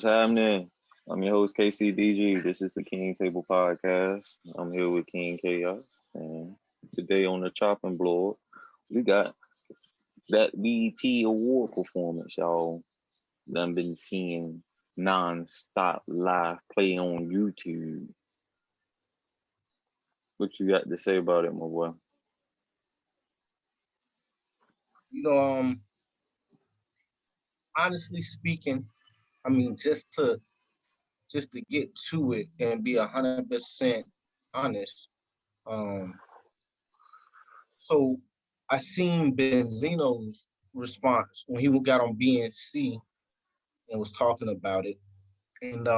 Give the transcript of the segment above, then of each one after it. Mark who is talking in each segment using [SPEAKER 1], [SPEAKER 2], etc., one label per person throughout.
[SPEAKER 1] What's happening? I'm your host KCDG. This is the King Table Podcast. I'm here with King Chaos, and today on the chopping block, we got that BET award performance, y'all. Done been seeing non-stop live play on YouTube. What you got to say about it, my boy?
[SPEAKER 2] Honestly speaking, I mean, just to get to it and be 100% honest. So I seen Benzino's response when he got on BNC and was talking about it, and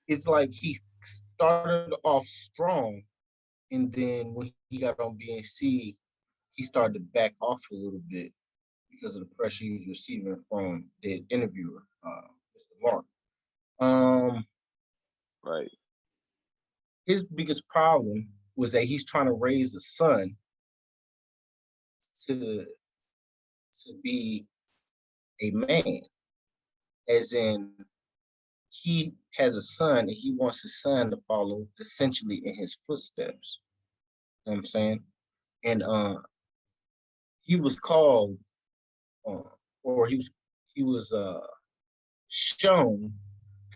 [SPEAKER 2] it's like he started off strong, and then when he got on BNC, he started to back off a little bit because of the pressure he was receiving from the interviewer, Mr. Mark.
[SPEAKER 1] Right.
[SPEAKER 2] His biggest problem was that he's trying to raise a son to be a man, as in he has a son and he wants his son to follow essentially in his footsteps. You know what I'm saying? And he was called, or he was shown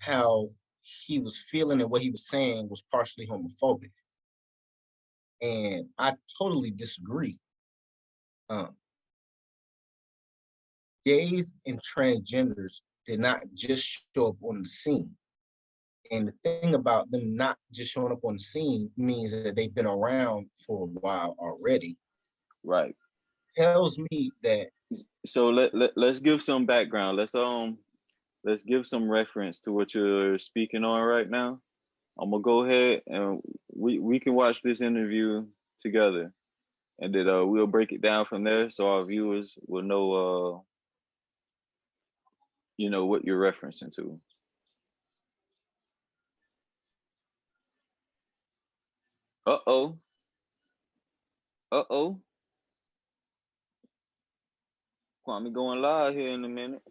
[SPEAKER 2] how he was feeling and what he was saying was partially homophobic. And I totally disagree. Gays and transgenders did not just show up on the scene. And the thing about them not just showing up on the scene means that they've been around for a while already.
[SPEAKER 1] Right.
[SPEAKER 2] Tells me that.
[SPEAKER 1] So let's give some background. Let's give some reference to what you're speaking on right now. I'm gonna go ahead and we can watch this interview together, and then we'll break it down from there, so our viewers will know, what you're referencing to. Uh-oh. Uh-oh. Kwame going live here in a minute.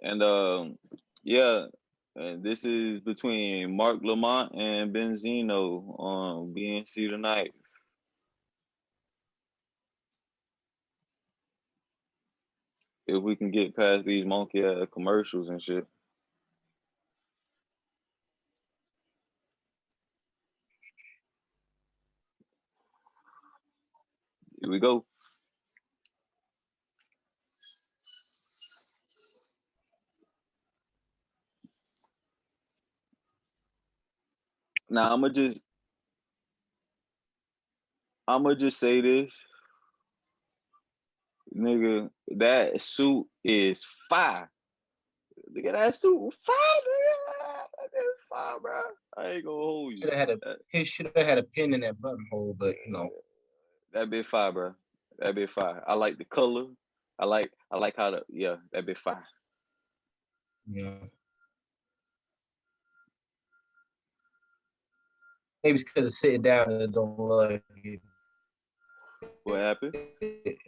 [SPEAKER 1] And yeah, and this is between Mark Lamont and Benzino on BNC tonight. If we can get past these monkey commercials and shit. Here we go. Now I'ma just say this. Nigga, that suit is fire. Look at that suit, fire, nigga. That's fire, bro. I ain't gonna hold you.
[SPEAKER 2] He should have had a pin in that buttonhole, but
[SPEAKER 1] that bit fire, bro. That bit fire. I like the color. I like how that bit fire.
[SPEAKER 2] Yeah. Maybe it's because it's sitting down and I don't like it.
[SPEAKER 1] What happened?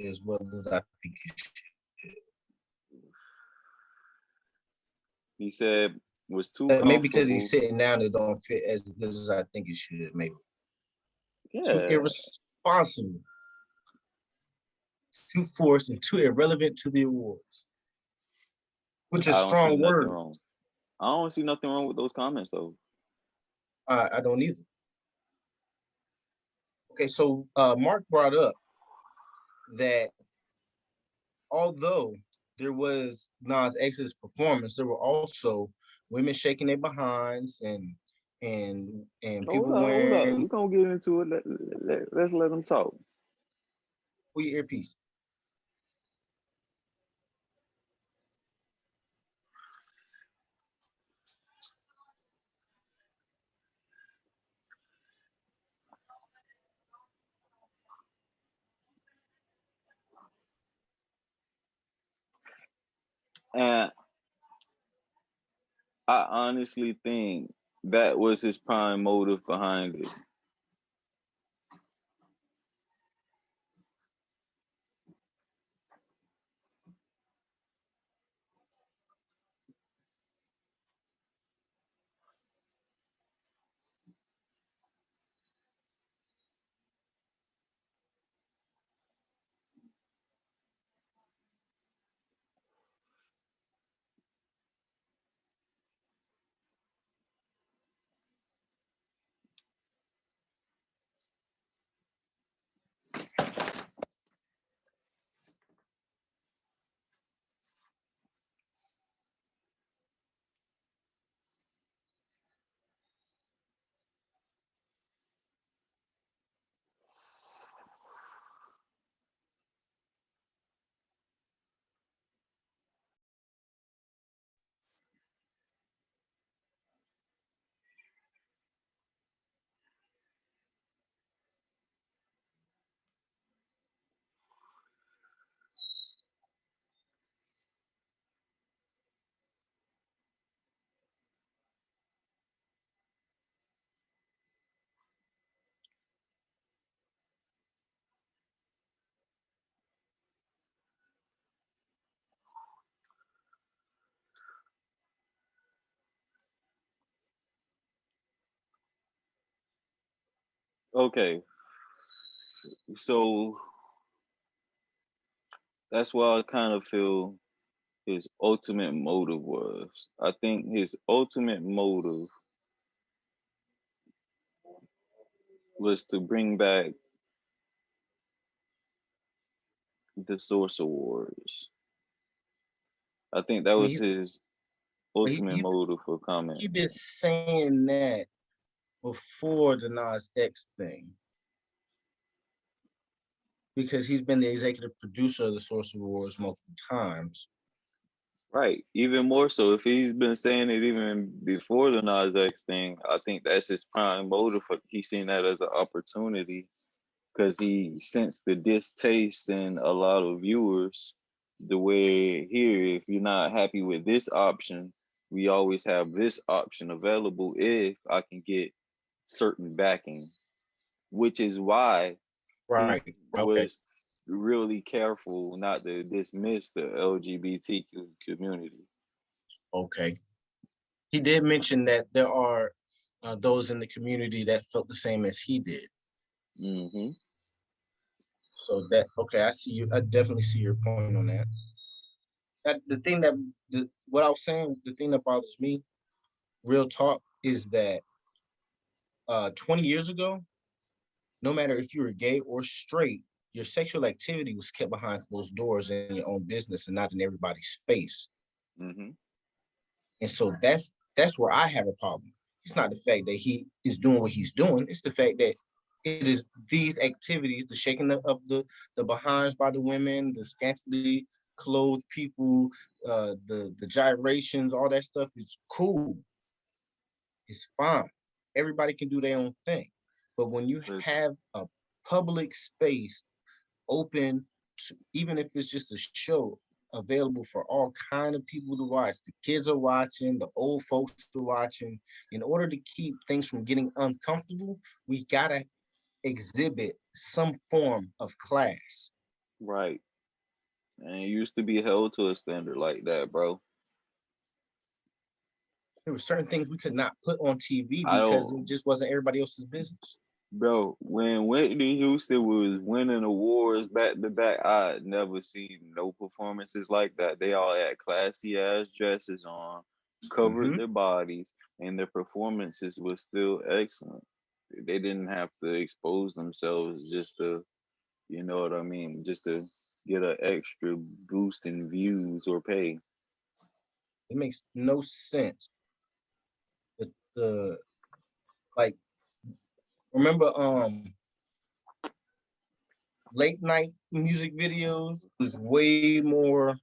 [SPEAKER 2] As well as I think it should.
[SPEAKER 1] He said was too
[SPEAKER 2] maybe because he's sitting down, it don't fit as good as I think it should. Maybe.
[SPEAKER 1] Yeah.
[SPEAKER 2] Too irresponsible, too forced, and too irrelevant to the awards. Which is strong words.
[SPEAKER 1] I don't see nothing wrong with those comments, though.
[SPEAKER 2] I don't either. Okay, so Mark brought up that although there was Nas X's performance, there were also women shaking their behinds and people wearing.
[SPEAKER 1] Hold up. We're gonna get into it. Let's let them talk.
[SPEAKER 2] Pull your earpiece.
[SPEAKER 1] I honestly think that was his prime motive behind it. Okay, so that's why I kind of feel his ultimate motive was. I think his ultimate motive was to bring back the Source Awards. I think that
[SPEAKER 2] I mean,
[SPEAKER 1] was his
[SPEAKER 2] but
[SPEAKER 1] ultimate motive for comment.
[SPEAKER 2] he been saying that before the Nas X thing because he's been the executive producer of the Source Awards multiple times.
[SPEAKER 1] Right. Even more so, if he's been saying it even before the Nas X thing, I think that's his prime motive. He's seen that as an opportunity because he sensed the distaste in a lot of viewers. The way here, if you're not happy with this option, we always have this option available if I can get certain backing, which is why he
[SPEAKER 2] Right. Okay.
[SPEAKER 1] was really careful not to dismiss the LGBTQ community.
[SPEAKER 2] Okay. He did mention that there are those in the community that felt the same as he did.
[SPEAKER 1] Hmm.
[SPEAKER 2] So that okay, I see you. I definitely see your point on that. That the thing that what I was saying, the thing that bothers me, real talk, is that 20 years ago, no matter if you were gay or straight, your sexual activity was kept behind closed doors in your own business and not in everybody's face.
[SPEAKER 1] Hmm.
[SPEAKER 2] And so that's where I have a problem. It's not the fact that he is doing what he's doing. It's the fact that it is these activities, the shaking of the behinds by the women, the scantily clothed people, the gyrations, all that stuff is cool. It's fine. Everybody can do their own thing. But when you have a public space open to, even if it's just a show available for all kind of people to watch, the kids are watching, the old folks are watching. In order to keep things from getting uncomfortable, we gotta exhibit some form of class.
[SPEAKER 1] Right. And it used to be held to a standard like that, bro.
[SPEAKER 2] There were certain things we could not put on TV
[SPEAKER 1] I
[SPEAKER 2] because it
[SPEAKER 1] don't,
[SPEAKER 2] just wasn't everybody else's business.
[SPEAKER 1] bro. When Whitney Houston was winning awards back to back, I had never seen no performances like that. They all had classy ass dresses on, covered
[SPEAKER 2] Mm-hmm.
[SPEAKER 1] their bodies, and their performances was still excellent. They didn't have to expose themselves just to, you know what I mean, just to get an extra boost in views or pay.
[SPEAKER 2] It makes no sense. The like remember late night music videos was way more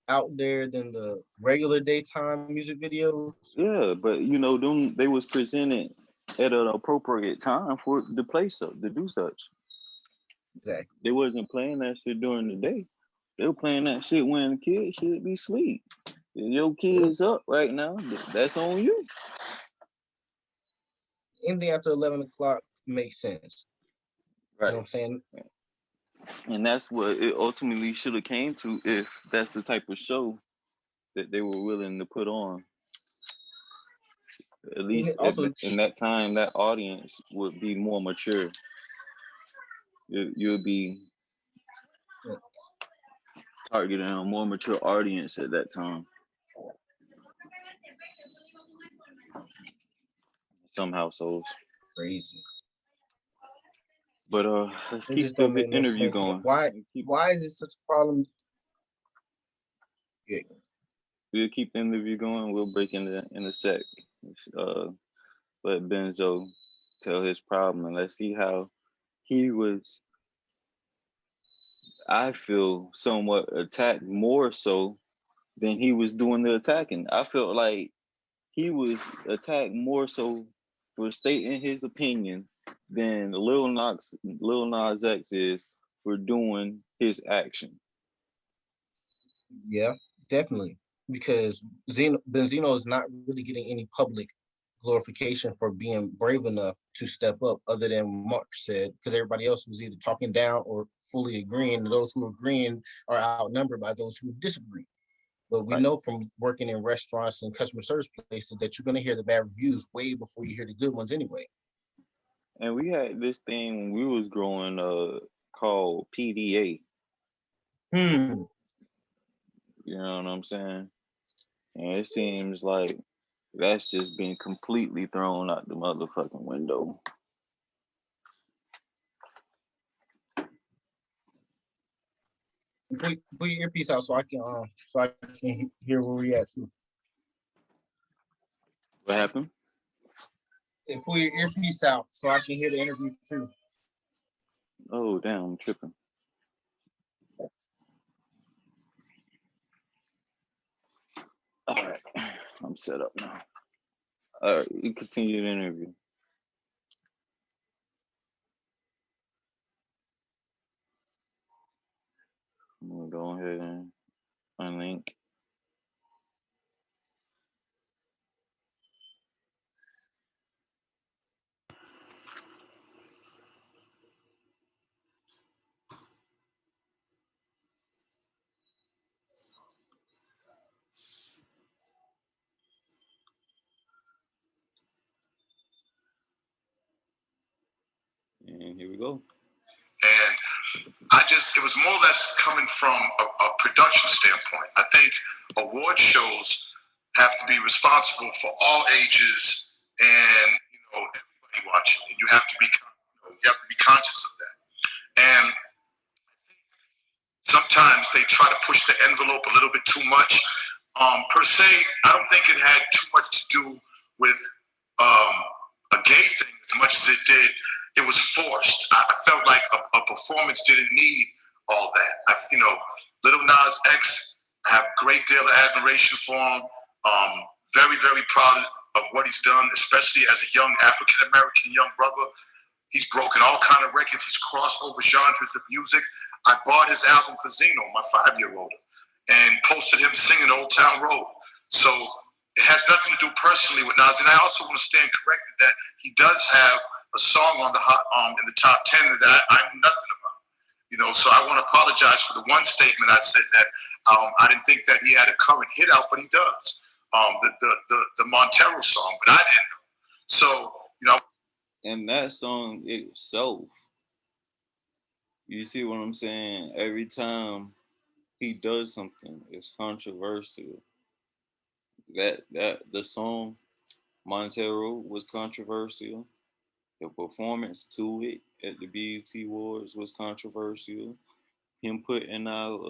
[SPEAKER 2] out there than the regular daytime music videos.
[SPEAKER 1] Yeah, but you know, them they was presented at an appropriate time for to play so to do such.
[SPEAKER 2] Exactly.
[SPEAKER 1] They wasn't playing that shit during the day. They were playing that shit when the kids should be asleep. Your kids up right now. That's on you.
[SPEAKER 2] Anything after 11 o'clock makes sense.
[SPEAKER 1] Right.
[SPEAKER 2] You know what I'm saying?
[SPEAKER 1] And that's what it ultimately should have came to if that's the type of show that they were willing to put on. At least
[SPEAKER 2] also,
[SPEAKER 1] in that time, that audience would be more mature. You'll be targeting a more mature audience at that time. Some households.
[SPEAKER 2] Crazy.
[SPEAKER 1] But let's
[SPEAKER 2] It
[SPEAKER 1] keep
[SPEAKER 2] just
[SPEAKER 1] the
[SPEAKER 2] don't make no
[SPEAKER 1] interview
[SPEAKER 2] sense.
[SPEAKER 1] going.
[SPEAKER 2] Why is it such a problem? Yeah.
[SPEAKER 1] We'll keep the interview going. We'll break in a sec. Let Benzo tell his problem, and let's see how he was, I feel, somewhat attacked more so than he was doing the attacking. I felt like he was attacked more so for stating his opinion than Lil Nas X is for doing his action.
[SPEAKER 2] Yeah, definitely. Because Benzino is not really getting any public glorification for being brave enough to step up, other than Mark said, because everybody else was either talking down or fully agreeing. Those who are agreeing are outnumbered by those who disagree. But we know from working in restaurants and customer service places that you're going to hear the bad reviews way before you hear the good ones anyway.
[SPEAKER 1] And we had this thing when we was growing called PDA. You know what I'm saying? And it seems like that's just been completely thrown out the motherfucking window.
[SPEAKER 2] Put your earpiece out so I can hear where we at too.
[SPEAKER 1] What happened?
[SPEAKER 2] Say, pull your earpiece out so I can hear the interview too.
[SPEAKER 1] Oh damn, I'm tripping. All right, I'm set up now. All right, you continue the interview. I'm gonna go ahead and unlink. And here we go.
[SPEAKER 3] And it was more or less coming from a production standpoint. I think award shows have to be responsible for all ages and everybody watching. And you have to be conscious of that. And sometimes they try to push the envelope a little bit too much. Per se, I don't think it had too much to do with a gay thing as much as it did. It was forced. I felt like a performance didn't need all that. Lil Nas X, I have a great deal of admiration for him. Very, very proud of what he's done, especially as a young African-American young brother. He's broken all kind of records. He's crossed over genres of music. I bought his album for Zeno, my 5-year-old, and posted him singing Old Town Road. So it has nothing to do personally with Nas. And I also want to stand corrected that he does have a song on the in the top 10 that I knew nothing about. So I want to apologize for the one statement I said that I didn't think that he had a current hit out, but he does. The Montero song, but I didn't know. So,
[SPEAKER 1] And that song itself, you see what I'm saying? Every time he does something, it's controversial. That the song Montero was controversial. The performance to it at the BET Awards was controversial. Him putting out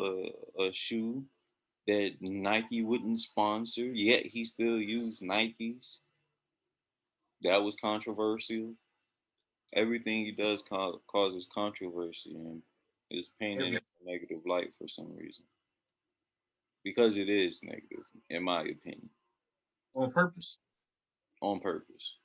[SPEAKER 1] a shoe that Nike wouldn't sponsor, yet he still used Nikes. That was controversial. Everything he does causes controversy and is painted in a negative light for some reason. Because it is negative, in my opinion.
[SPEAKER 2] On purpose.
[SPEAKER 1] On purpose.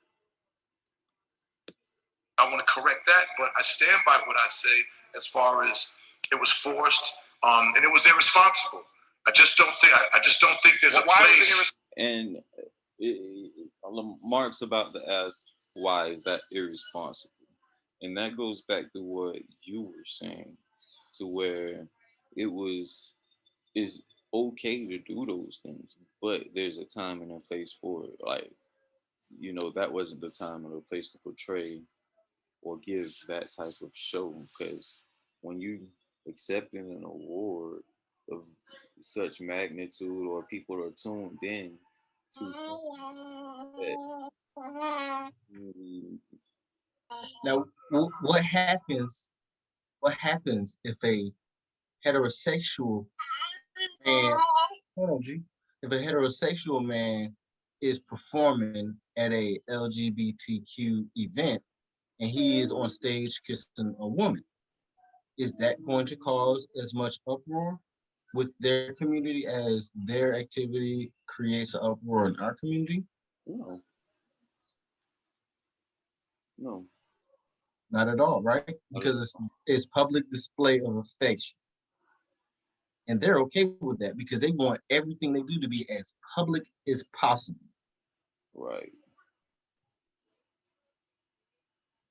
[SPEAKER 3] I want to correct that, but I stand by what I say as far as it was forced and it was irresponsible. I just don't think, I just don't think there's a place.
[SPEAKER 1] And Mark's about to ask, why is that irresponsible? And that goes back to what you were saying, to where it's okay to do those things, but there's a time and a place for it. Like, that wasn't the time or the place to portray or give that type of show, because when you accepting an award of such magnitude, or people are tuned in to that,
[SPEAKER 2] Now, what happens? What happens if a heterosexual man? Hold on, G. If a heterosexual man is performing at a LGBTQ event and he is on stage kissing a woman, is that going to cause as much uproar with their community as their activity creates an uproar in our community?
[SPEAKER 1] no, no,
[SPEAKER 2] Not at all, right? Because it's public display of affection. And they're okay with that because they want everything they do to be as public as possible.
[SPEAKER 1] right.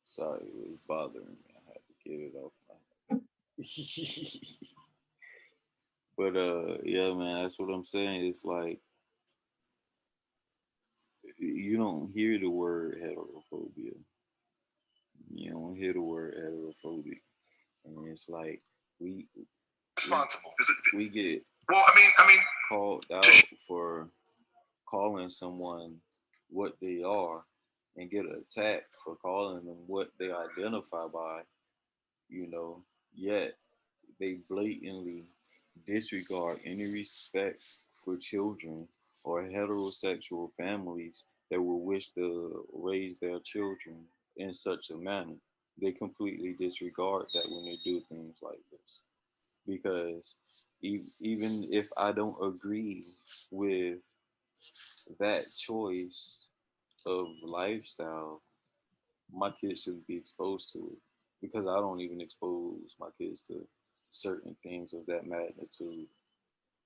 [SPEAKER 1] Sorry, it was bothering me. I had to get it off my But yeah, man, that's what I'm saying. It's like, you don't hear the word heterophobia. You don't hear the word heterophobic. And it's like we
[SPEAKER 3] Responsible.
[SPEAKER 1] we get
[SPEAKER 3] Well, I mean,
[SPEAKER 1] called out for calling someone what they are, and get attacked for calling them what they identify by, yet they blatantly disregard any respect for children or heterosexual families that will wish to raise their children in such a manner. They completely disregard that when they do things like this. Because even if I don't agree with that choice of lifestyle, my kids shouldn't be exposed to it, because I don't even expose my kids to certain things of that magnitude.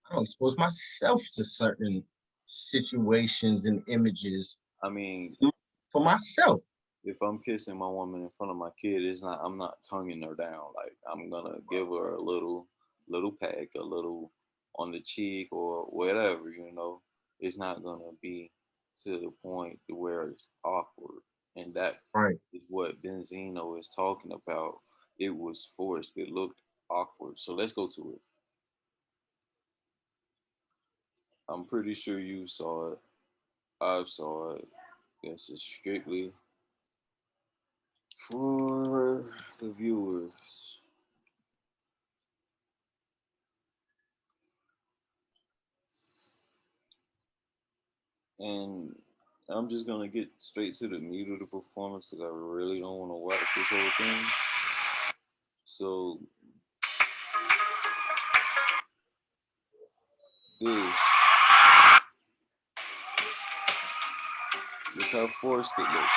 [SPEAKER 2] I don't expose myself to certain situations and images
[SPEAKER 1] I mean,
[SPEAKER 2] for myself.
[SPEAKER 1] if I'm kissing my woman in front of my kid, I'm not tonguing her down. Like, I'm gonna give her a little peck, a little on the cheek or whatever. It's not gonna be to the point to where it's awkward, and that
[SPEAKER 2] Right.
[SPEAKER 1] is what Benzino is talking about. It was forced. It looked awkward. So let's go to it. I'm pretty sure you saw it. I saw it. This is strictly for the viewers. And I'm just gonna get straight to the meat of the performance, because I really don't want to watch this whole thing. So this is how forced it looks.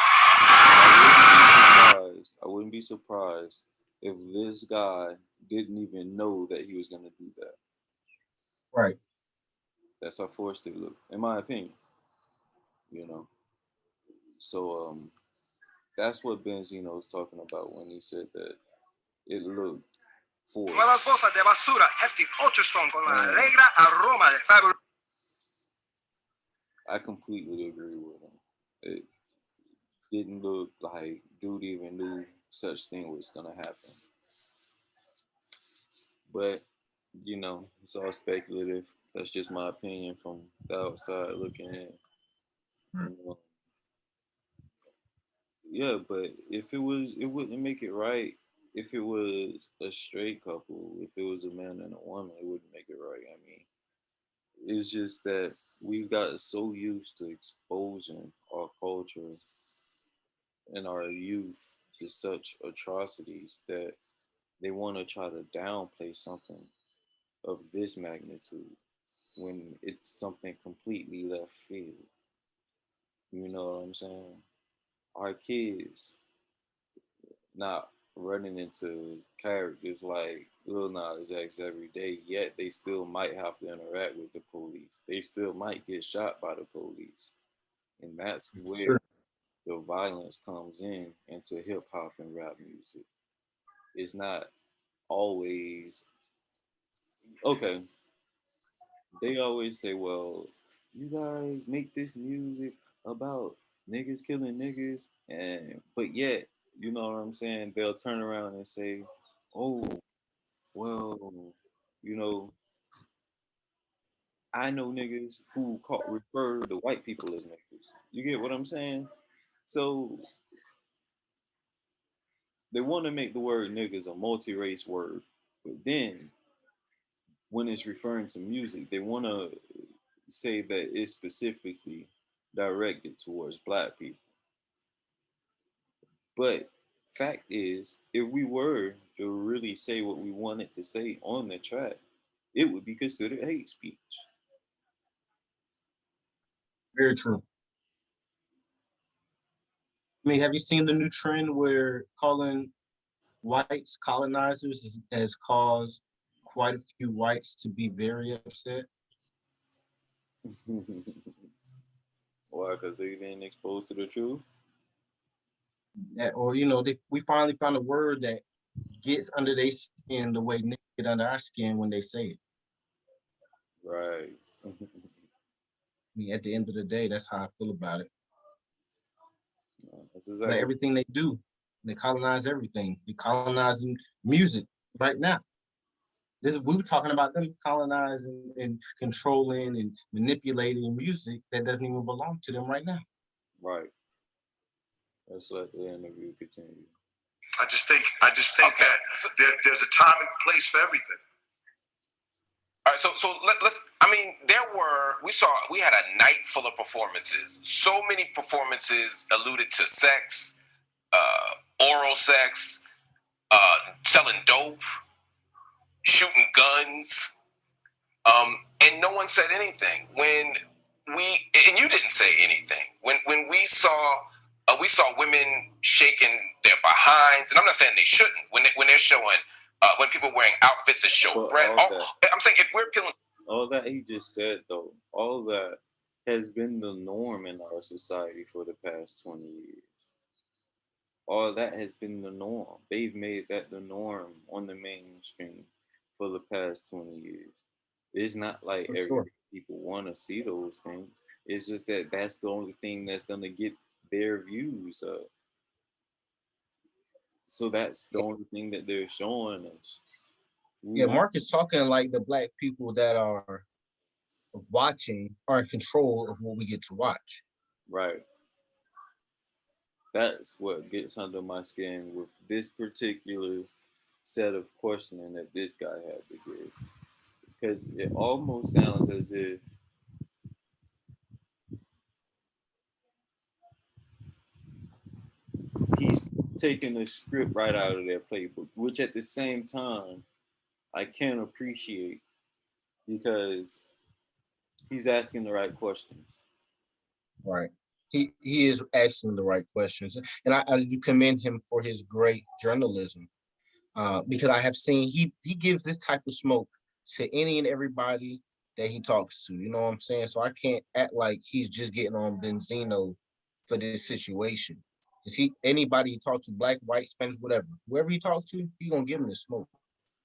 [SPEAKER 1] I wouldn't be surprised if this guy didn't even know that he was gonna do that.
[SPEAKER 2] Right.
[SPEAKER 1] That's how forced it looked, in my opinion. So that's what Benzino was talking about when he said that it looked forced.
[SPEAKER 3] Nueva esposa de basura, hefty ultra strong con la alegra aroma de fabulous.
[SPEAKER 1] I completely agree with him. It didn't look like dude even knew such thing was gonna happen. But it's all speculative. That's just my opinion from the outside looking in. Yeah, but if it wouldn't make it right. If it was a straight couple, if it was a man and a woman, it wouldn't make it right. I mean, it's just that we've got so used to exposing our culture and our youth to such atrocities that they want to try to downplay something of this magnitude when it's something completely left field. You know what I'm saying? Our kids, now running into characters like Lil Nas X every day, yet they still might have to interact with the police. They still might get shot by the police. And that's where
[SPEAKER 2] Sure.
[SPEAKER 1] the violence comes in into hip hop and rap music. It's not always okay. They always say, well, you guys make this music about niggas killing niggas, and but yet, you know what I'm saying? They'll turn around and say, oh, well, you know, I know niggas who refer to white people as niggas. You get what I'm saying? So they want to make the word niggas a multi-race word, but then when it's referring to music, they want to say that it's specifically directed towards black people. But fact is, if we were to really say what we wanted to say on the track, it would be considered hate speech.
[SPEAKER 2] Very true. I mean, have you seen the new trend where calling whites colonizers has caused quite a few whites to be very upset?
[SPEAKER 1] Why? Because they've been exposed to the truth.
[SPEAKER 2] Or we finally found a word that gets under their skin the way niggas get under our skin when they say it.
[SPEAKER 1] Right.
[SPEAKER 2] I mean, at the end of the day, that's how I feel about it.
[SPEAKER 1] That's
[SPEAKER 2] Like
[SPEAKER 1] exactly.
[SPEAKER 2] everything they do, they colonize everything. They colonizing music right now. We were talking about them colonizing and controlling and manipulating music that doesn't even belong to them right now.
[SPEAKER 1] Right. Let's let the interview continue.
[SPEAKER 3] I just think that there's a time and place for everything.
[SPEAKER 4] All right, so let's. I mean, we had a night full of performances. So many performances alluded to sex, oral sex, selling dope, shooting guns, and no one said anything. And you didn't say anything when we saw women shaking their behinds, and I'm not saying they shouldn't when they're showing. When people wearing outfits that show
[SPEAKER 1] But
[SPEAKER 4] breasts, I'm saying if we're peeling.
[SPEAKER 1] all that he just said, though, all that has been the norm in our society for the past 20 years. All that has been the norm. They've made that the norm on the mainstream for the past 20 years. It's not like
[SPEAKER 2] For
[SPEAKER 1] every
[SPEAKER 2] sure.
[SPEAKER 1] people want to see those things. It's just that that's the only thing that's going to get their views up. So that's the only thing that they're showing us.
[SPEAKER 2] Yeah, Mark is talking like the black people that are watching are in control of what we get to watch.
[SPEAKER 1] Right. That's what gets under my skin with this particular set of questioning that this guy had to give. Because it almost sounds as if he's taking the script right out of their playbook, which at the same time I can appreciate because he's asking the right questions.
[SPEAKER 2] Right. He is asking the right questions, and I do commend him for his great journalism. Because I have seen he gives this type of smoke to any and everybody that he talks to. You know what I'm saying? So I can't act like he's just getting on Benzino for this situation. Is he anybody he talks to, black, white, Spanish, whatever, whoever he talks to, he gonna give him the smoke.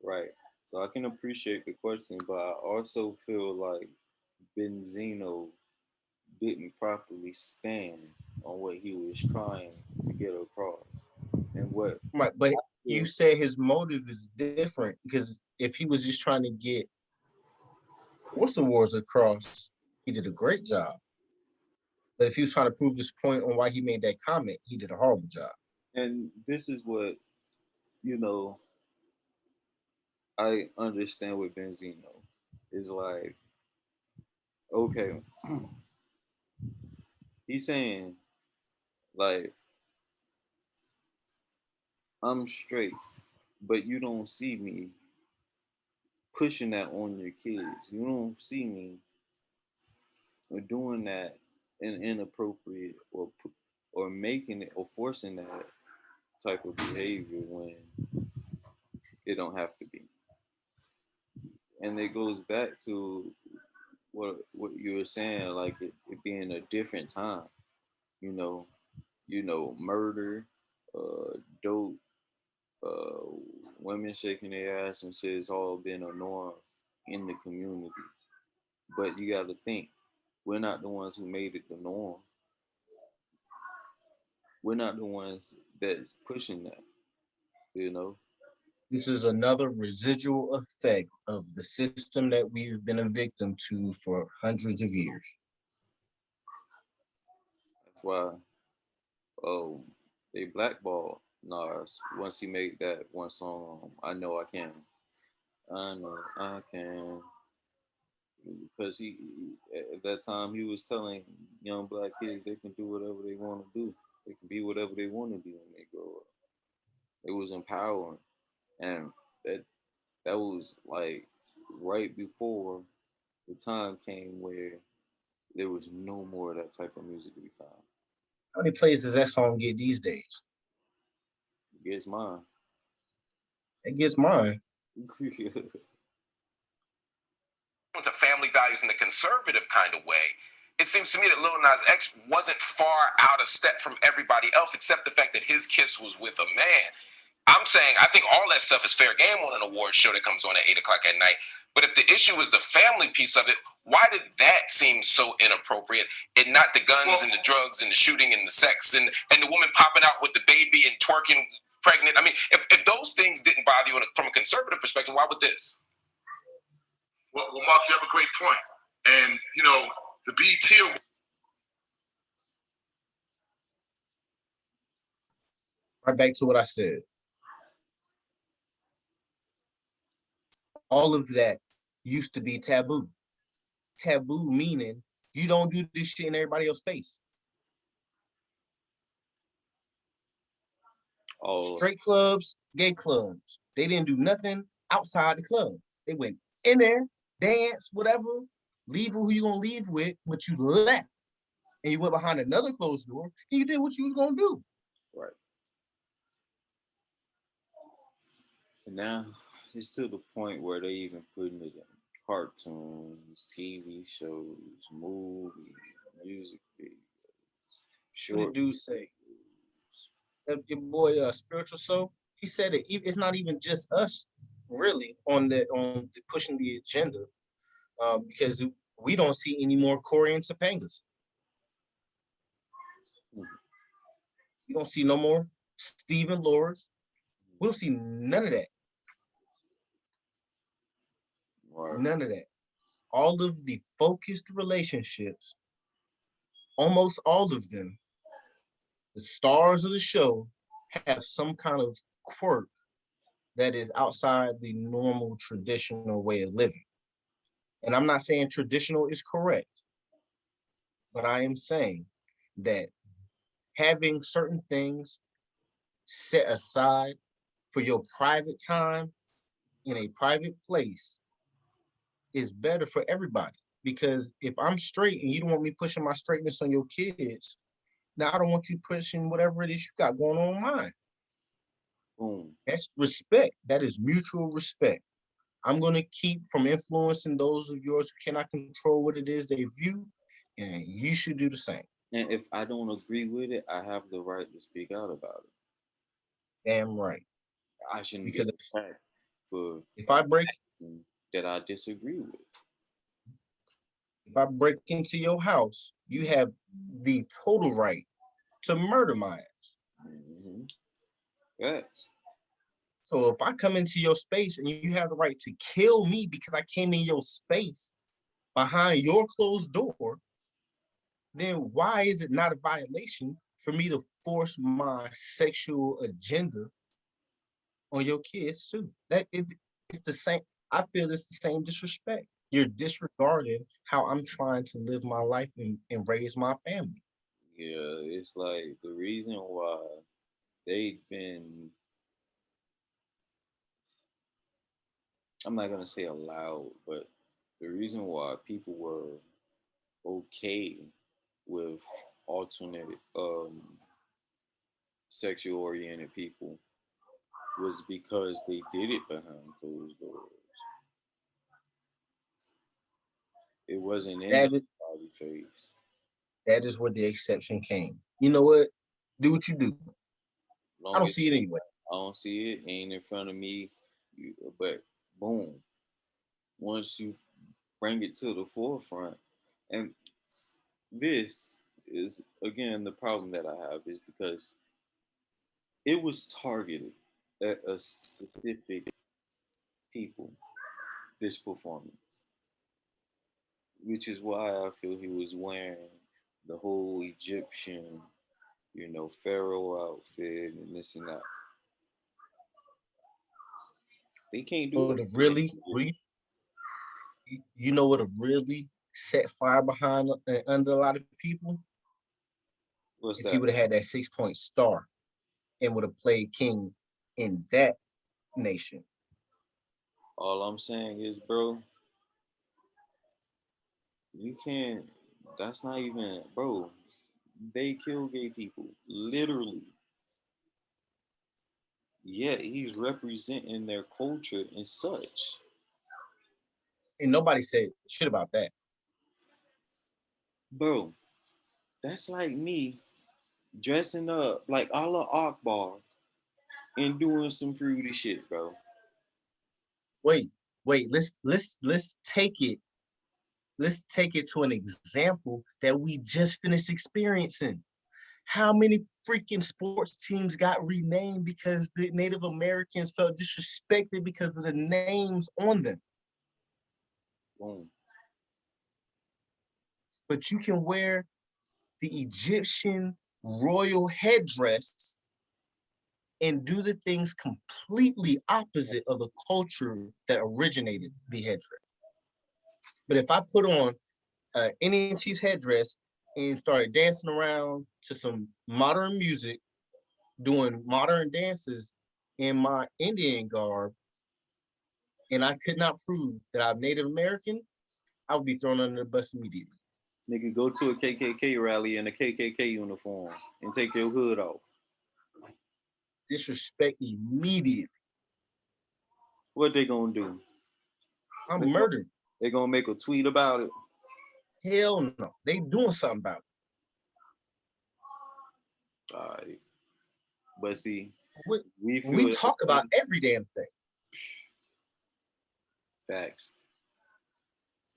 [SPEAKER 1] Right. So I can appreciate the question, but I also feel like Benzino didn't properly stand on what he was trying to get across. And what
[SPEAKER 2] Right, but you said his motive is different because if he was just trying to get Force Awards across, he did a great job. But if he was trying to prove his point on why he made that comment, he did a horrible job.
[SPEAKER 1] and this is what, you know, I understand with Benzino is like, okay, he's saying like I'm straight, but you don't see me pushing that on your kids. You don't see me doing that in inappropriate or making it or forcing that type of behavior when it don't have to be. And it goes back to what you were saying, like it being a different time, you know, murder, dope, uh, women shaking their ass and shit has all been a norm in the community. But you got to think, we're not the ones who made it the norm. We're not the ones that's pushing that, you know.
[SPEAKER 2] This is another residual effect of the system that we've been a victim to for hundreds of years.
[SPEAKER 1] That's why they blackballed Nas once he made that one song. I know I can. I know I can. Because he at that time he was telling young black kids they can do whatever they want to do. They can be whatever they want to be when they grow up. It was empowering, and that was like right before the time came where there was no more of that type of music to be found.
[SPEAKER 2] How many plays does that song get these days?
[SPEAKER 1] It gets mine.
[SPEAKER 2] It gets mine.
[SPEAKER 4] To family values in the conservative kind of way, it seems to me that Lil Nas X wasn't far out of step from everybody else, except the fact that his kiss was with a man. I'm saying I think all that stuff is fair game on an award show that comes on at 8 o'clock at night. But if the issue is the family piece of it, why did that seem so inappropriate and not the guns and the drugs and the shooting and the sex and the woman popping out with the baby and twerking pregnant? I mean, if those things didn't bother you from a conservative perspective, why would this?
[SPEAKER 3] Well, Mark, you have a great point. And, you know, the BET Award.
[SPEAKER 2] Right back to what I said. All of that used to be taboo. Taboo meaning you don't do this shit in everybody else's face. Straight clubs, gay clubs. They didn't do nothing outside the club. They went in there, dance, whatever, leave who you gonna leave with, but you left. And you went behind another closed door and you did what you was gonna do.
[SPEAKER 1] Right. And now it's to the point where they even putting it in cartoons, TV shows, movies, music videos, short.
[SPEAKER 2] What did dude say? Your boy, Spiritual Soul, he said it's not even just us, really, on the pushing the agenda, because we don't see any more Corey and Topangas. We don't see no more Stephen Lawrence. We don't see none of that.
[SPEAKER 1] Right.
[SPEAKER 2] None of that. All of the focused relationships, almost all of them, the stars of the show have some kind of quirk that is outside the normal traditional way of living. And I'm not saying traditional is correct, but I am saying that having certain things set aside for your private time in a private place is better for everybody. Because if I'm straight and you don't want me pushing my straightness on your kids, now I don't want you pushing whatever it is you got going on mine.
[SPEAKER 1] Boom.
[SPEAKER 2] That's respect. That is mutual respect. I'm going to keep from influencing those of yours who cannot control what it is they view, and you should do the same.
[SPEAKER 1] And if I don't agree with it, I have the right to speak out about it.
[SPEAKER 2] Damn right.
[SPEAKER 1] I shouldn't
[SPEAKER 2] because
[SPEAKER 1] get attacked for
[SPEAKER 2] if I break
[SPEAKER 1] that I disagree with.
[SPEAKER 2] If I break into your house, you have the total right to murder my ass.
[SPEAKER 1] Mm-hmm. Yes.
[SPEAKER 2] So if I come into your space and you have the right to kill me because I came in your space behind your closed door, then why is it not a violation for me to force my sexual agenda on your kids too? It's the same. I feel it's the same disrespect. You're disregarding how I'm trying to live my life and raise my family.
[SPEAKER 1] Yeah, it's like the reason why they've been, I'm not gonna say allowed, but the reason why people were okay with alternate sexual oriented people was because they did it behind closed doors. It wasn't in
[SPEAKER 2] That is,
[SPEAKER 1] everybody's face.
[SPEAKER 2] that is where the exception came. You know what? Do what you do. I
[SPEAKER 1] Long
[SPEAKER 2] don't
[SPEAKER 1] as
[SPEAKER 2] see it anyway.
[SPEAKER 1] I don't see it, ain't in front of me, but boom, once you bring it to the forefront, and this is again the problem that I have is because it was targeted at a specific people, this performance, which is why I feel he was wearing the whole Egyptian, pharaoh outfit and this and that. They can't do
[SPEAKER 2] But
[SPEAKER 1] it.
[SPEAKER 2] really, you know what have really set fire behind under a lot of people?
[SPEAKER 1] What's
[SPEAKER 2] If he
[SPEAKER 1] that?
[SPEAKER 2] would have had that 6-point star and would have played King in that nation.
[SPEAKER 1] All I'm saying is, bro, you can't. That's not even, bro. They kill gay people, literally. Yet he's representing their culture and such.
[SPEAKER 2] And nobody said shit about that.
[SPEAKER 1] Bro, that's like me dressing up like Allah Akbar and doing some fruity shit, bro.
[SPEAKER 2] Wait, let's take it. Let's take it to an example that we just finished experiencing. How many freaking sports teams got renamed because the Native Americans felt disrespected because of the names on them?
[SPEAKER 1] Boom.
[SPEAKER 2] But you can wear the Egyptian royal headdress and do the things completely opposite of the culture that originated the headdress. But if I put on an Indian Chief's headdress and started dancing around to some modern music, doing modern dances in my Indian garb, and I could not prove that I'm Native American, I would be thrown under the bus immediately.
[SPEAKER 1] Nigga, go to a KKK rally in a KKK uniform and take your hood off.
[SPEAKER 2] Disrespect immediately.
[SPEAKER 1] What they gonna do?
[SPEAKER 2] I'm murdered.
[SPEAKER 1] They gonna make a tweet about it.
[SPEAKER 2] Hell no. They doing something about it.
[SPEAKER 1] All right. But see,
[SPEAKER 2] we talk about every damn thing.
[SPEAKER 1] Facts.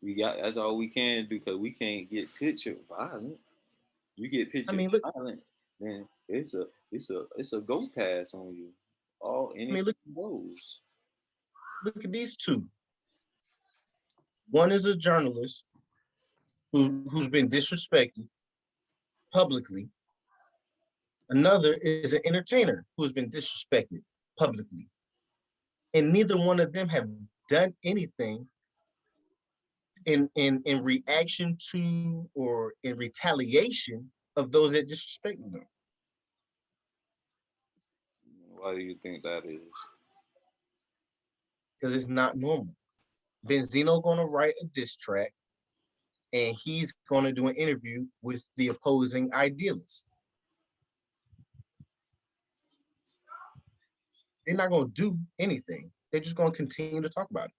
[SPEAKER 1] That's all we can do because we can't get picture violent. You get picture violent, then it's a go pass on you. Anything goes.
[SPEAKER 2] Look at these two. One is a journalist who's been disrespected publicly. Another is an entertainer who's been disrespected publicly. And neither one of them have done anything in reaction to or in retaliation of those that disrespected them.
[SPEAKER 1] Why do you think that is?
[SPEAKER 2] Because it's not normal. Benzino gonna write a diss track and he's gonna do an interview with the opposing idealist. They're not gonna do anything. They're just gonna continue to talk about it.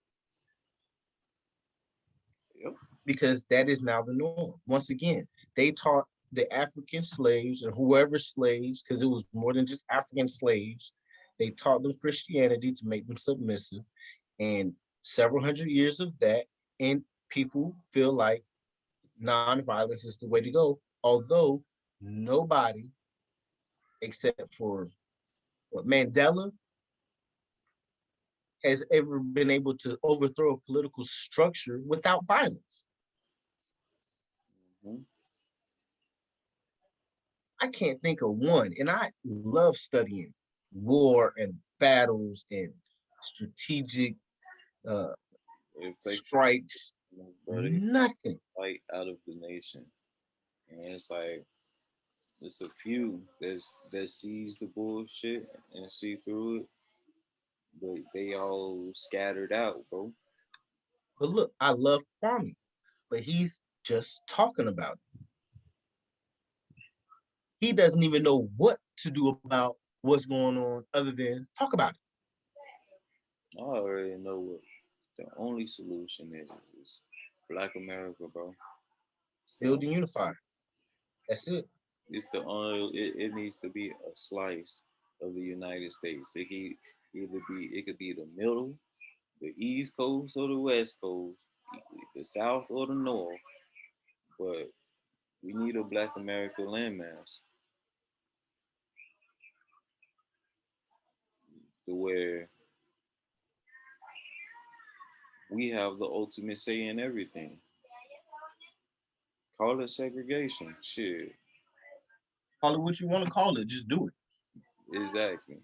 [SPEAKER 1] Yep.
[SPEAKER 2] Because that is now the norm. Once again, they taught the African slaves or whoever slaves, because it was more than just African slaves, they taught them Christianity to make them submissive, and several hundred years of that, and people feel like nonviolence is the way to go, although nobody except for Mandela has ever been able to overthrow a political structure without violence. Mm-hmm. I can't think of one, and I love studying war and battles and strategic strikes. Nothing.
[SPEAKER 1] Fight out of the nation, and it's like it's a few that sees the bullshit and see through it, but they all scattered out, bro.
[SPEAKER 2] But look, I love Kwame, but he's just talking about it. He doesn't even know what to do about what's going on other than talk about it?
[SPEAKER 1] I already know what the only solution is Black America, bro.
[SPEAKER 2] Build and unify. That's it.
[SPEAKER 1] It's the only. It needs to be a slice of the United States. It could be the middle, the East Coast or the West Coast, the South or the North. But we need a Black America landmass to where we have the ultimate say in everything. Call it segregation. Shit.
[SPEAKER 2] Call it what you want to call it. Just do it.
[SPEAKER 1] Exactly.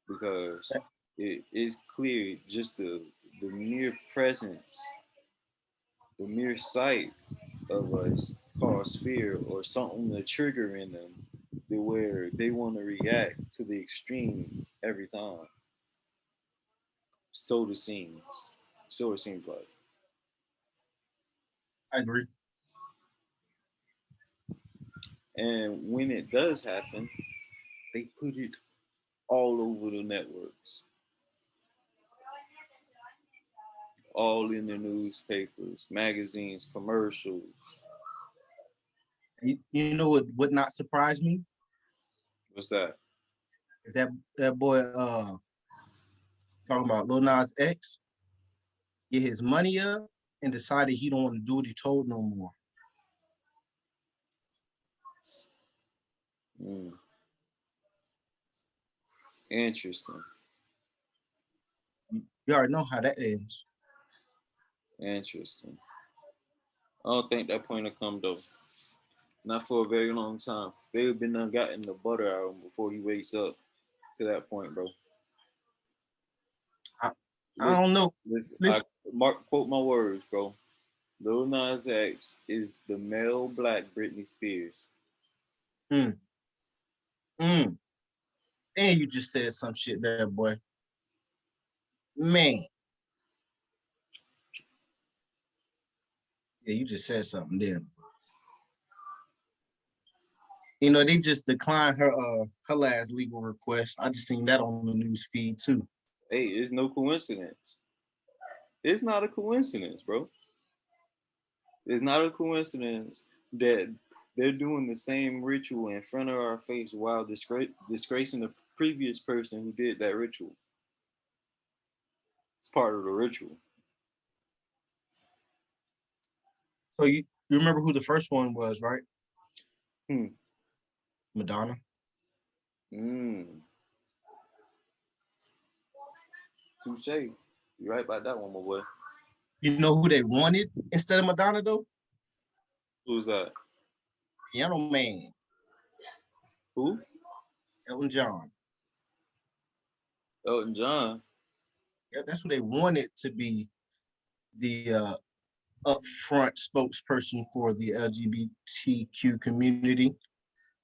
[SPEAKER 1] Because it is clear just the mere presence, the mere sight of us cause fear or something to trigger in them to where they want to react to the extreme every time. So it seems. So it seems like.
[SPEAKER 2] I agree.
[SPEAKER 1] And when it does happen, they put it all over the networks, all in the newspapers, magazines, commercials.
[SPEAKER 2] You know what would not surprise me?
[SPEAKER 1] What's that?
[SPEAKER 2] If that boy talking about Lil Nas X get his money up and decided he don't want to do what he told no more.
[SPEAKER 1] Mm. Interesting.
[SPEAKER 2] You already know how that ends.
[SPEAKER 1] Interesting. I don't think that point will come though. Not for a very long time. They've been done gotten the butter out of him before he wakes up to that point, bro.
[SPEAKER 2] I don't know.
[SPEAKER 1] I quote my words, bro. Lil Nas X is the male black Britney Spears.
[SPEAKER 2] Mm. And you just said some shit there, boy. Man. Yeah, you just said something there. You know, they just declined her last legal request. I just seen that on the news feed too.
[SPEAKER 1] Hey, it's no coincidence. It's not a coincidence, bro. It's not a coincidence that they're doing the same ritual in front of our face while disgracing the previous person who did that ritual. It's part of the ritual.
[SPEAKER 2] So you remember who the first one was, right? Madonna.
[SPEAKER 1] Touche. You're right about that one, my boy.
[SPEAKER 2] You know who they wanted instead of Madonna though?
[SPEAKER 1] Who's that?
[SPEAKER 2] Piano Man.
[SPEAKER 1] Who?
[SPEAKER 2] Elton John.
[SPEAKER 1] Elton John.
[SPEAKER 2] Yeah, that's who they wanted to be the upfront spokesperson for the LGBTQ community.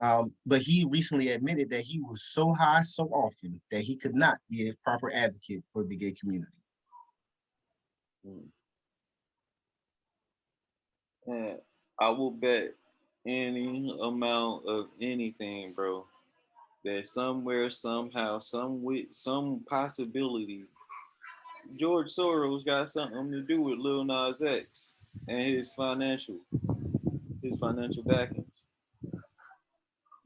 [SPEAKER 2] But he recently admitted that he was so high so often that he could not be a proper advocate for the gay community.
[SPEAKER 1] And I will bet any amount of anything, bro, that somewhere, somehow, some possibility, George Soros got something to do with Lil Nas X and his financial backings.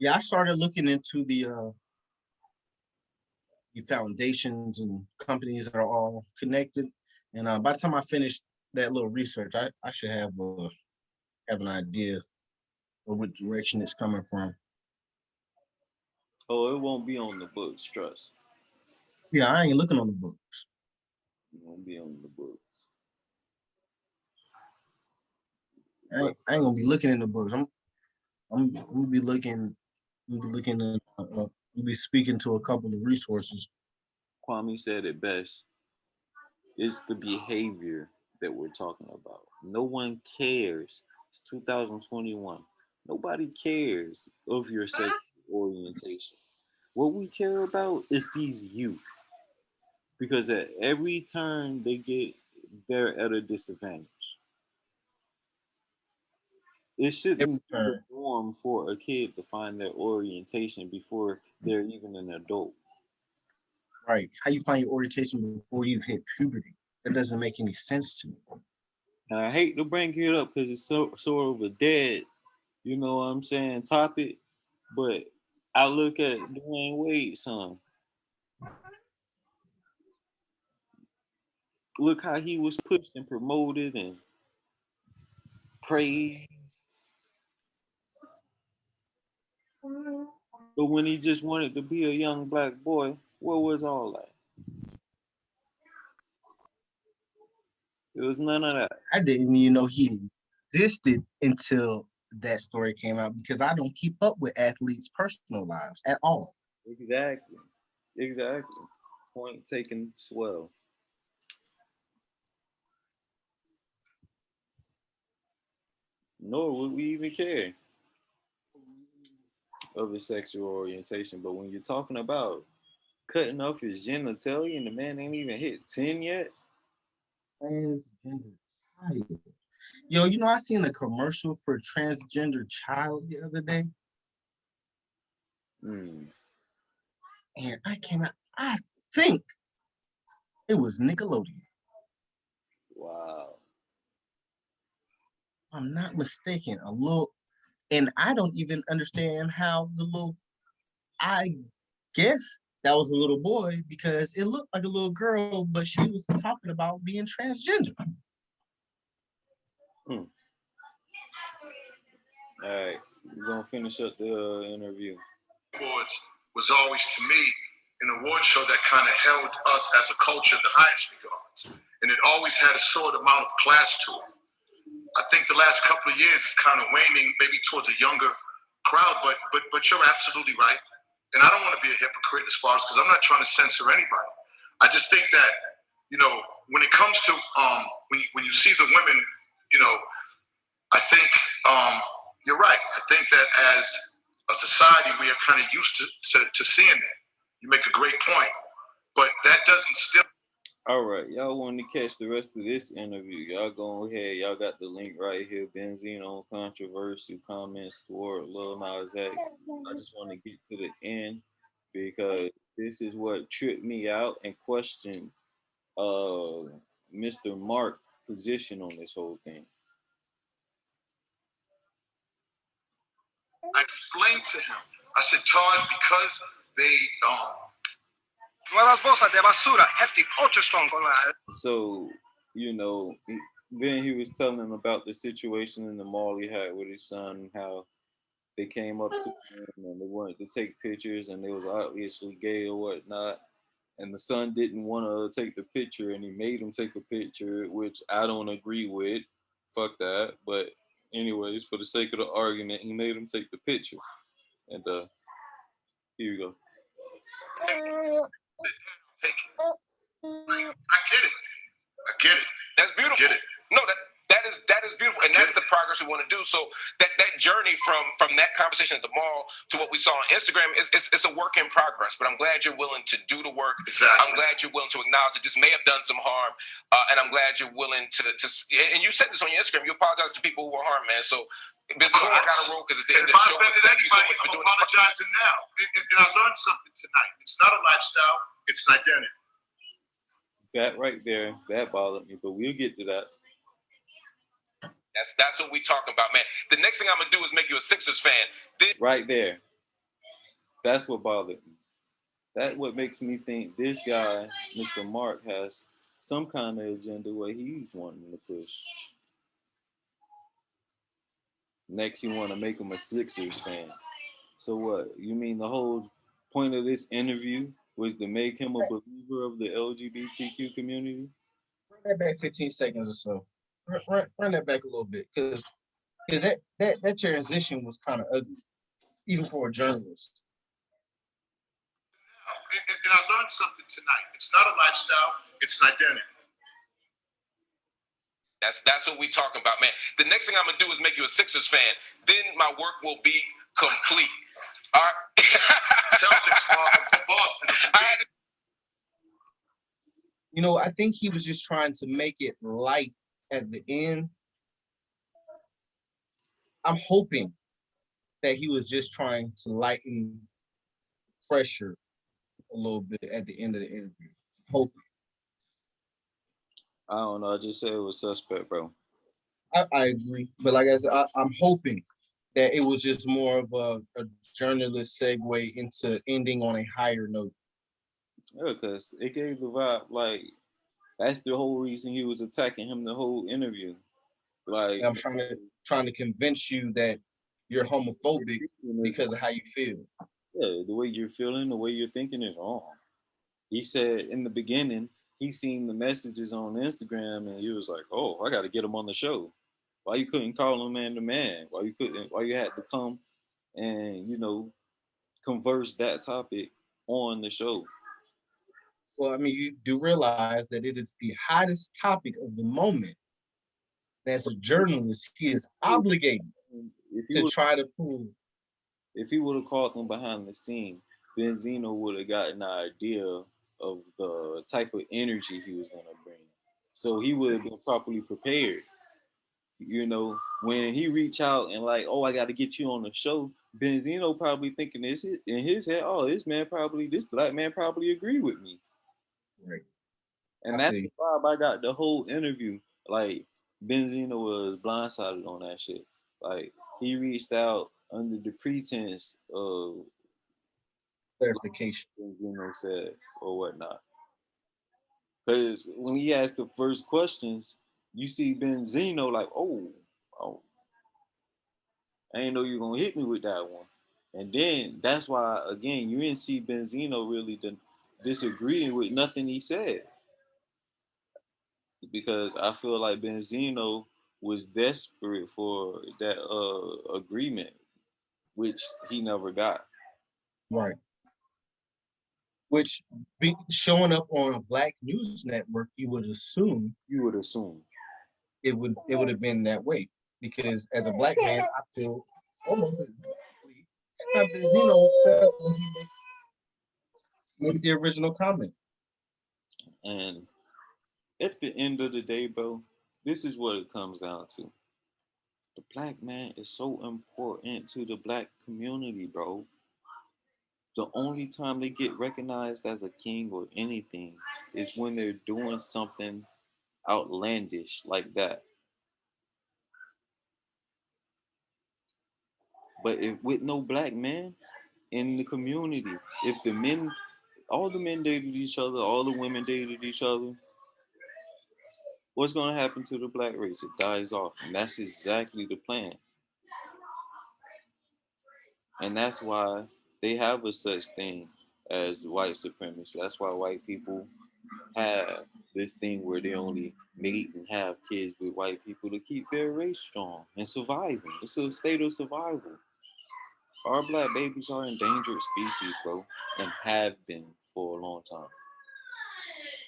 [SPEAKER 2] Yeah, I started looking into the foundations and companies that are all connected. And by the time I finish that little research, I should have an idea of what direction it's coming from.
[SPEAKER 1] Oh, it won't be on the books, trust.
[SPEAKER 2] Yeah, I ain't looking on the books.
[SPEAKER 1] It won't be on the books.
[SPEAKER 2] I ain't gonna be looking in the books. I'm gonna be looking. I'm gonna be looking at. I'll be speaking to a couple of resources.
[SPEAKER 1] Kwame said it best. It's the behavior that we're talking about. No one cares. It's 2021. Nobody cares of your sexual orientation. What we care about is these youth. Because at every turn they're at a disadvantage. It shouldn't be the norm norm for a kid to find their orientation before they're even an adult.
[SPEAKER 2] Right. How you find your orientation before you've hit puberty? That doesn't make any sense to me.
[SPEAKER 1] And I hate to bring it up because it's sort of a dead, you know what I'm saying, topic. But I look at Dwayne Wade's son. Look how he was pushed and promoted and praised. But when he just wanted to be a young black boy, where was all that? It was none of that.
[SPEAKER 2] I didn't even know he existed until that story came out because I don't keep up with athletes' personal lives at all.
[SPEAKER 1] Exactly. Point taken, swell. Nor would we even care of his sexual orientation. But when you're talking about cutting off his genitalia and the man ain't even hit 10 yet.
[SPEAKER 2] Transgender child. Yo, you know, I seen a commercial for a transgender child the other day. And I think it was Nickelodeon.
[SPEAKER 1] Wow.
[SPEAKER 2] If I'm not mistaken, and I don't even understand how I guess that was a little boy because it looked like a little girl, but she was talking about being transgender.
[SPEAKER 1] All right, we're gonna finish up the interview.
[SPEAKER 3] Awards was always, to me, an award show that kind of held us as a culture the highest regards, and it always had a sort of amount of class to it. I think the last couple of years is kind of waning, maybe towards a younger crowd, but you're absolutely right. And I don't want to be a hypocrite as far as, because I'm not trying to censor anybody. I just think that, you know, when it comes to when you see the women, you know, I think you're right. I think that as a society, we are kind of used to seeing that. You make a great point, but that doesn't still.
[SPEAKER 1] All right, y'all want to catch the rest of this interview? Y'all go ahead. Y'all got the link right here. Benzine on controversial comments toward Lil Nas X. I just want to get to the end because this is what tripped me out and questioned Mr. Mark's position on this whole thing.
[SPEAKER 3] I explained to him. I said, Taj, because they
[SPEAKER 1] So, you know, then he was telling him about the situation in the mall he had with his son, how they came up to him and they wanted to take pictures and they was obviously gay or whatnot. And the son didn't want to take the picture and he made him take a picture, which I don't agree with. Fuck that. But anyways, for the sake of the argument, he made him take the picture. And here you go.
[SPEAKER 3] I get it.
[SPEAKER 4] That's beautiful.
[SPEAKER 3] I get it.
[SPEAKER 4] No, that is beautiful, and that's the progress we want to do. So that journey from that conversation at the mall to what we saw on Instagram is it's a work in progress. But I'm glad you're willing to do the work.
[SPEAKER 3] Exactly.
[SPEAKER 4] I'm glad you're willing to acknowledge that this may have done some harm, and I'm glad you're willing to. And you said this on your Instagram. You apologize to people who were harmed, man. So. I got to roll because it's the end of the show.
[SPEAKER 3] If I offended anybody, I'm apologizing now. And I learned something tonight. It's not a lifestyle. It's an identity.
[SPEAKER 1] That right there, that bothered me, but we'll get to that.
[SPEAKER 4] That's what we talking about, man. The next thing I'm gonna do is make you a Sixers fan.
[SPEAKER 1] Right there. That's what bothered me. That's what makes me think this guy, Mr. Mark, has some kind of agenda where he's wanting to push. Next, you want to make him a Sixers fan. So what? You mean the whole point of this interview was to make him a believer of the LGBTQ community?
[SPEAKER 2] Run that back 15 seconds or so. Run that back a little bit, because that transition was kind of ugly, even for a journalist.
[SPEAKER 3] And I learned something tonight. It's not a lifestyle. It's an identity.
[SPEAKER 4] That's what we talking about, man. The next thing I'm gonna do is make you a Sixers fan. Then my work will be complete. All right.
[SPEAKER 3] Celtics from Boston.
[SPEAKER 2] You know, I think he was just trying to make it light at the end. I'm hoping that he was just trying to lighten pressure a little bit at the end of the interview. Hope
[SPEAKER 1] I don't know. I just said it was suspect, bro.
[SPEAKER 2] I agree, but like I said, I'm hoping that it was just more of a journalist segue into ending on a higher note.
[SPEAKER 1] Yeah, because it gave the vibe like that's the whole reason he was attacking him the whole interview. Like
[SPEAKER 2] And I'm trying to convince you that you're homophobic because of how you feel.
[SPEAKER 1] yeah, the way you're feeling, the way you're thinking is wrong. He said in the beginning he seen the messages on Instagram and he was like, "Oh, I got to get him on the show." Why you couldn't call him man to man? Why you couldn't? Why you had to come and converse that topic on the show?
[SPEAKER 2] Well, I mean, you do realize that it is the hottest topic of the moment. As a journalist, he is obligated to try to prove.
[SPEAKER 1] If he would have called them behind the scene, Benzino would have gotten an idea of the type of energy he was going to bring. So he would have been properly prepared. When he reached out and like, oh, I got to get you on the show, Benzino probably thinking this in his head, oh, this black man probably agree with me.
[SPEAKER 2] Right.
[SPEAKER 1] And that's the vibe I got the whole interview. Like, Benzino was blindsided on that shit. Like, he reached out under the pretense of
[SPEAKER 2] clarification,
[SPEAKER 1] Benzino said or whatnot. Because when he asked the first questions, you see Benzino like, oh, I ain't know you were gonna hit me with that one. And then that's why again you didn't see Benzino really disagreeing with nothing he said. Because I feel like Benzino was desperate for that agreement, which he never got.
[SPEAKER 2] Right. Which showing up on a black news network, you would assume it would have been that way. Because as a black man, I feel almost Benzino with the original comment.
[SPEAKER 1] And at the end of the day, bro, this is what it comes down to. The black man is so important to the black community, bro. The only time they get recognized as a king or anything is when they're doing something outlandish like that. But with no black man in the community, if all the men dated each other, all the women dated each other, what's going to happen to the black race? It dies off. And that's exactly the plan. And that's why they have a such thing as white supremacy. That's why white people have this thing where they only mate and have kids with white people to keep their race strong and surviving. It's a state of survival. Our black babies are endangered species, bro, and have been for a long time.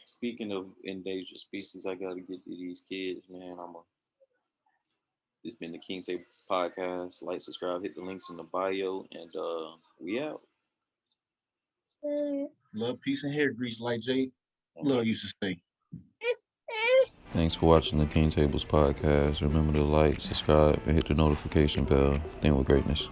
[SPEAKER 1] Speaking of endangered species, I gotta get to these kids, man. This been the King Table Podcast. Like, subscribe, hit the links in the bio, and we out.
[SPEAKER 2] Love, peace, and hair grease, like Jay Love used to say.
[SPEAKER 1] Thanks for watching the King Tables Podcast. Remember to like, subscribe, and hit the notification bell. Think with greatness.